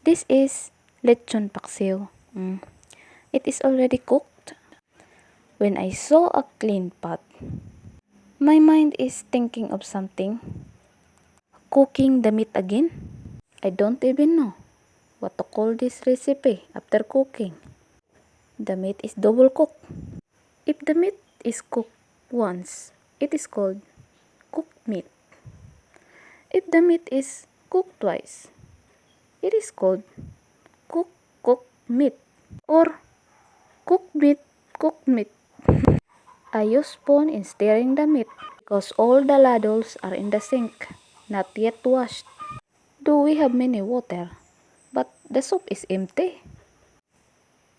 This is lechon paksiw. It is already cooked. When I saw a clean pot, my mind is thinking of something. Cooking the meat again? I don't even know what to call this recipe after cooking. The meat is double cooked. If the meat is cooked once, it is called cooked meat. If the meat is cooked twice, it is called cooked meat or cooked meat. I use spoon in stirring the meat because all the ladles are in the sink, not yet washed. Do we have many water? But the soup is empty.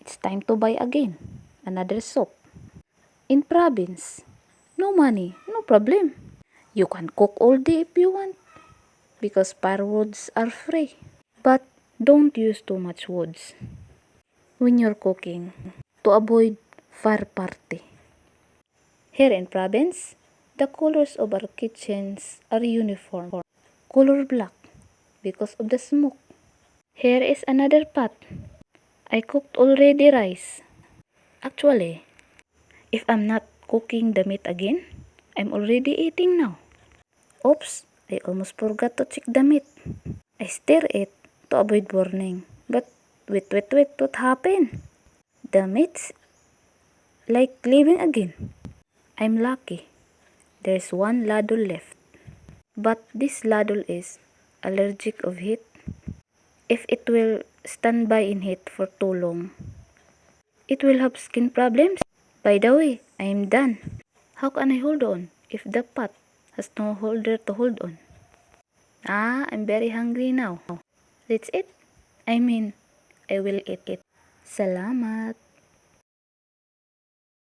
It's time to buy again another soup. In province, no money, no problem. You can cook all day if you want because firewoods are free. But don't use too much woods when you're cooking to avoid fire party. Here in province, the colors of our kitchens are uniform. Color black because of the smoke. Here is another pot. I cooked already rice. Actually, if I'm not cooking the meat again, I'm already eating now. Oops, I almost forgot to check the meat. I stir it to avoid burning. But wait, what happened? The meat's like living again. I'm lucky. There's one ladle left. But this ladle is allergic of heat. If it will stand by in heat for too long, it will have skin problems. By the way, I am done. How can I hold on if the pot has no holder to hold on? I'm very hungry now. That's it. I will eat it. Salamat.